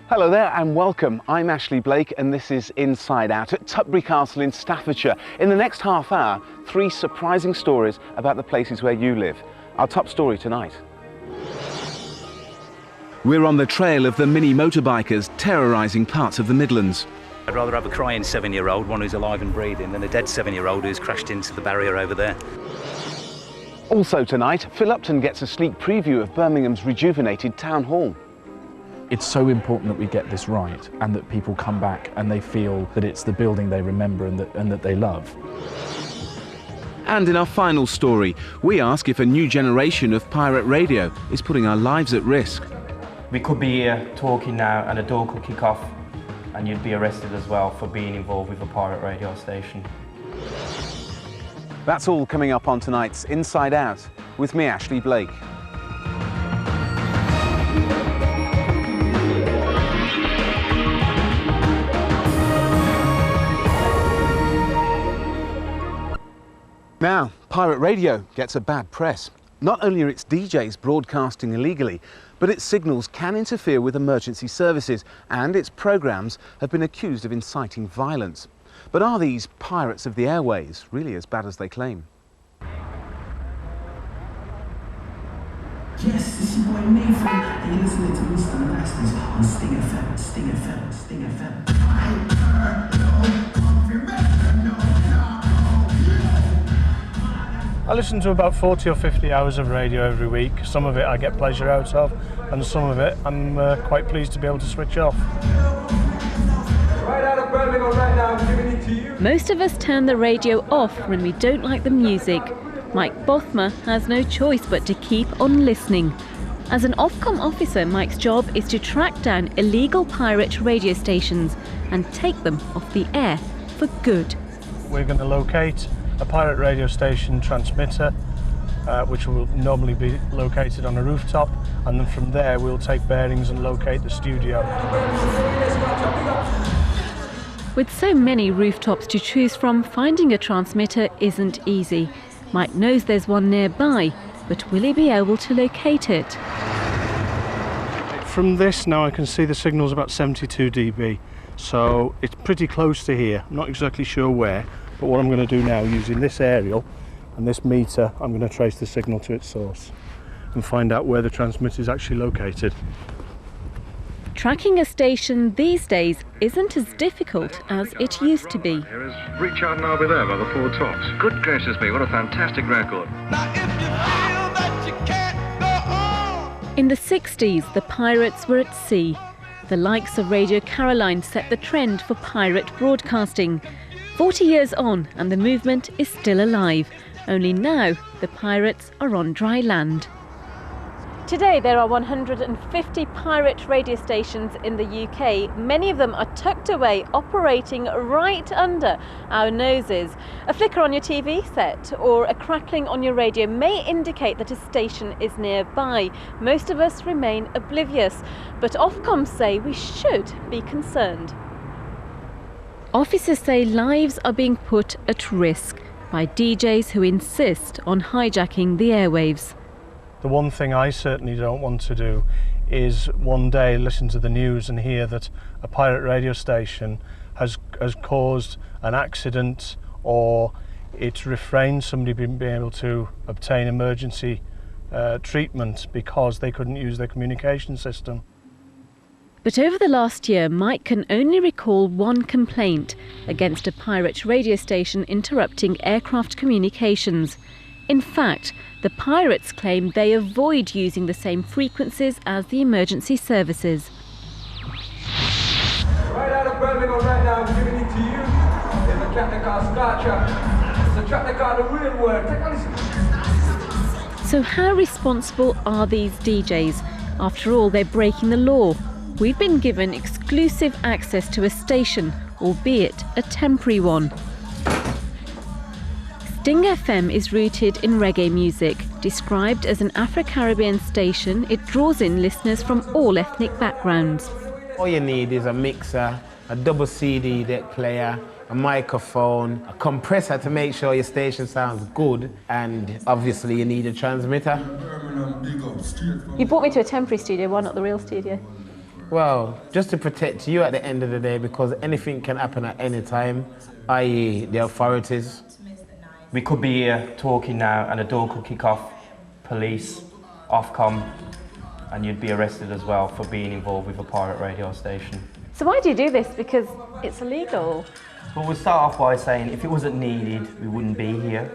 Hello there and welcome. I'm Ashley Blake and this is Inside Out at Tutbury Castle in Staffordshire. In the next half hour, 3 surprising stories about the places where you live. Our top story tonight. We're on the trail of the mini motorbikers terrorising parts of the Midlands. I'd rather have a crying 7-year-old, one who's alive and breathing, than a dead 7-year-old who's crashed into the barrier over there. Also tonight, Phil Upton gets a sneak preview of Birmingham's rejuvenated town hall. It's so important that we get this right and that people come back and they feel that it's the building they remember and that they love. And in our final story, we ask if a new generation of pirate radio is putting our lives at risk. We could be here talking now and a door could kick off and you'd be arrested as well for being involved with a pirate radio station. That's all coming up on tonight's Inside Out with me, Ashley Blake. Now, pirate radio gets a bad press. Not only are its DJs broadcasting illegally, but its signals can interfere with emergency services and its programmes have been accused of inciting violence. But are these pirates of the airways really as bad as they claim? Yes, this is your boy Nathan, and you're listening to Mr. Masters on Sting FM, Sting FM, Sting FM. I listen to about 40 or 50 hours of radio every week. Some of it I get pleasure out of, and some of it I'm quite pleased to be able to switch off. Right out of Birmingham right now, I'm giving it to you. Most of us turn the radio off when we don't like the music. Mike Bothmer has no choice but to keep on listening. As an Ofcom officer, Mike's job is to track down illegal pirate radio stations and take them off the air for good. We're going to locate a pirate radio station transmitter, which will normally be located on a rooftop, and then from there we'll take bearings and locate the studio. With so many rooftops to choose from, finding a transmitter isn't easy. Mike knows there's one nearby, but will he be able to locate it? From this now I can see the signal's about 72 dB, so it's pretty close to here. I'm not exactly sure where, but what I'm going to do now, using this aerial and this meter, I'm going to trace the signal to its source and find out where the transmitter is actually located. Tracking a station these days isn't as difficult as it used to be. Here is Reach Out and I'll Be There by the Four Tops. Good gracious me, what a fantastic record. In the 60s, the pirates were at sea. The likes of Radio Caroline set the trend for pirate broadcasting. 40 years on and the movement is still alive. Only now the pirates are on dry land. Today there are 150 pirate radio stations in the UK. Many of them are tucked away, operating right under our noses. A flicker on your TV set or a crackling on your radio may indicate that a station is nearby. Most of us remain oblivious, but Ofcom say we should be concerned. Officers say lives are being put at risk by DJs who insist on hijacking the airwaves. The one thing I certainly don't want to do is one day listen to the news and hear that a pirate radio station has caused an accident, or it's refrained somebody being able to obtain emergency treatment because they couldn't use their communication system. But over the last year, Mike can only recall one complaint against a pirate radio station interrupting aircraft communications. In fact, the pirates claim they avoid using the same frequencies as the emergency services. Right out of Birmingham right now, I'm giving it to you. It's a track they call Star Trek. It's a track they call The Real World. Take a listen. So how responsible are these DJs? After all, they're breaking the law. We've been given exclusive access to a station, albeit a temporary one. Sting FM is rooted in reggae music. Described as an Afro-Caribbean station, it draws in listeners from all ethnic backgrounds. All you need is a mixer, a double CD deck player, a microphone, a compressor to make sure your station sounds good, and obviously you need a transmitter. You brought me to a temporary studio, why not the real studio? Well, just to protect you at the end of the day, because anything can happen at any time, i.e. the authorities. We could be here talking now and a door could kick off, police, Ofcom, and you'd be arrested as well for being involved with a pirate radio station. So why do you do this? Because it's illegal. Well, we'll start off by saying if it wasn't needed, we wouldn't be here.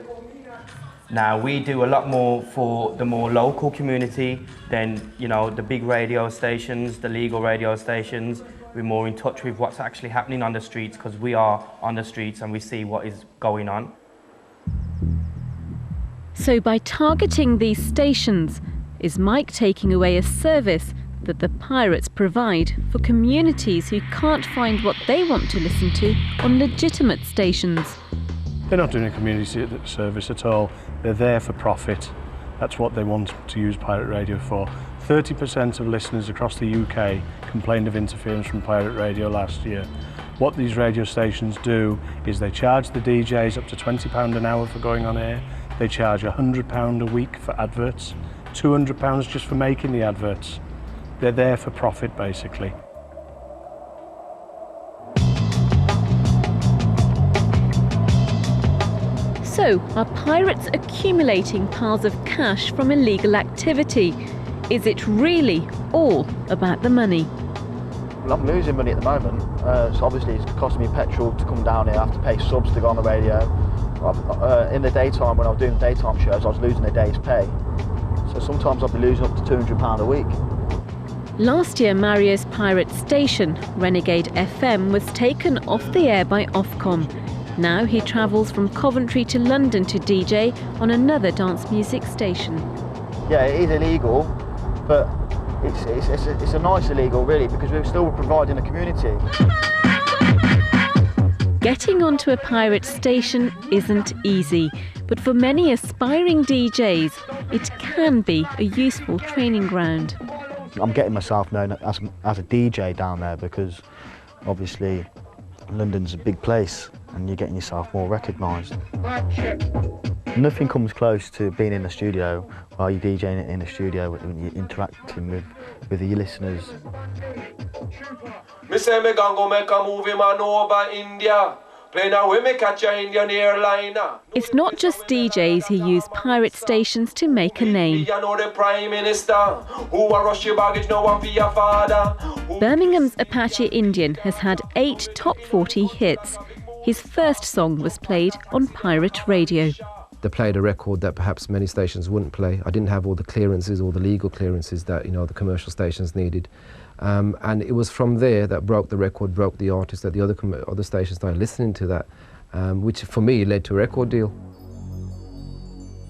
Now, we do a lot more for the more local community than, you know, the big radio stations, the legal radio stations. We're more in touch with what's actually happening on the streets because we are on the streets and we see what is going on. So by targeting these stations, is Mike taking away a service that the pirates provide for communities who can't find what they want to listen to on legitimate stations? They're not doing a community service at all. They're there for profit. That's what they want to use pirate radio for. 30% of listeners across the UK complained of interference from pirate radio last year. What these radio stations do is they charge the DJs up to £20 an hour for going on air. They charge £100 a week for adverts, £200 just for making the adverts. They're there for profit, basically. So, are pirates accumulating piles of cash from illegal activity? Is it really all about the money? Well, I'm losing money at the moment, so obviously it's costing me petrol to come down here. I have to pay subs to go on the radio. In the daytime, when I was doing daytime shows, I was losing a day's pay. So sometimes I'll be losing up to £200 a week. Last year, Mario's pirate station, Renegade FM, was taken off the air by Ofcom. Now he travels from Coventry to London to DJ on another dance music station. Yeah, it is illegal, but it's a nice illegal, really, because we're still providing a community. Getting onto a pirate station isn't easy, but for many aspiring DJs, it can be a useful training ground. I'm getting myself known as a DJ down there because obviously London's a big place and you're getting yourself more recognised. Nothing comes close to being in the studio while you're DJing in the studio when you're interacting with your listeners. Me say me gon' go make a movie man over India. Play now when me catch a Indian airliner. It's not just DJs who use pirate stations to make a name. You know the Prime Minister who a rush your baggage now one for your father. Birmingham's Apache Indian has had 8 top 40 hits. His first song was played on pirate radio. They played a record that perhaps many stations wouldn't play. I didn't have all the clearances, all the legal clearances that, you know, the commercial stations needed. And it was from there that broke the record, broke the artist, that the other stations started listening to that, which for me led to a record deal.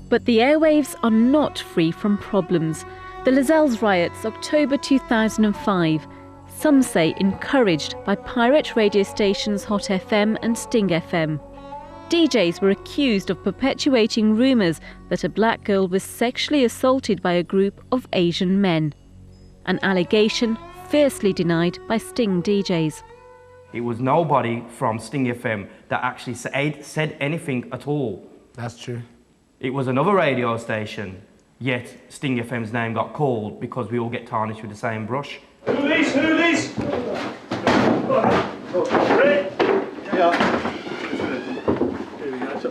But the airwaves are not free from problems. The Lascelles riots, October 2005, some say encouraged by pirate radio stations Hot FM and Sting FM. DJs were accused of perpetuating rumours that a black girl was sexually assaulted by a group of Asian men. An allegation fiercely denied by Sting DJs. It was nobody from Sting FM that actually said anything at all. That's true. It was another radio station, yet Sting FM's name got called because we all get tarnished with the same brush. Who these?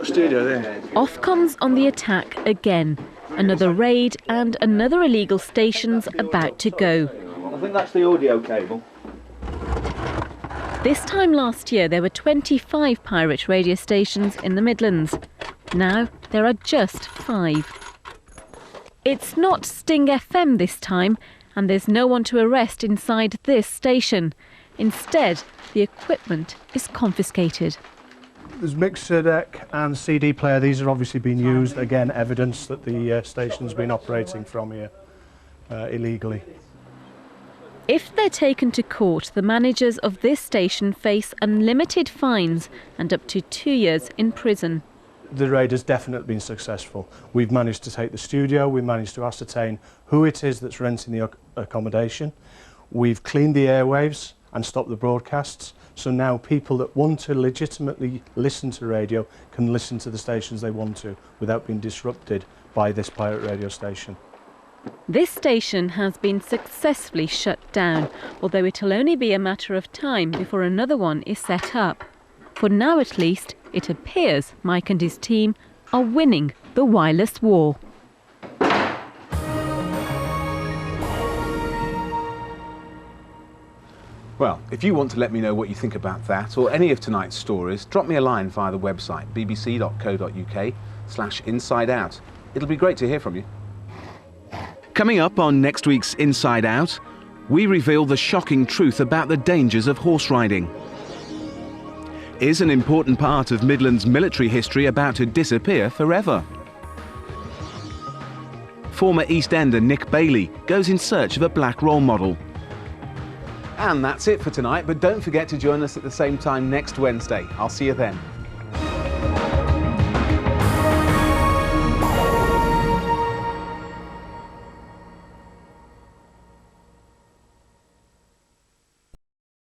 Studio there. Ofcom's on the attack again. Another raid and another illegal station's about to go. I think that's the audio cable. This time last year there were 25 pirate radio stations in the Midlands. Now there are just 5. It's not Sting FM this time, and there's no one to arrest inside this station. Instead, the equipment is confiscated. There's mixer deck and CD player. These are obviously being used. Again, evidence that the station's been operating from here illegally. If they're taken to court, the managers of this station face unlimited fines and up to 2 years in prison. The raid has definitely been successful. We've managed to take the studio, we've managed to ascertain who it is that's renting the accommodation. We've cleaned the airwaves and stopped the broadcasts. So now people that want to legitimately listen to radio can listen to the stations they want to without being disrupted by this pirate radio station. This station has been successfully shut down, although it'll only be a matter of time before another one is set up. For now at least, it appears Mike and his team are winning the wireless war. Well, if you want to let me know what you think about that or any of tonight's stories, drop me a line via the website bbc.co.uk/InsideOut. It'll be great to hear from you. Coming up on next week's Inside Out, we reveal the shocking truth about the dangers of horse riding. Is an important part of Midland's military history about to disappear forever? Former East Ender Nick Bailey goes in search of a black role model. And that's it for tonight, but don't forget to join us at the same time next Wednesday. I'll see you then.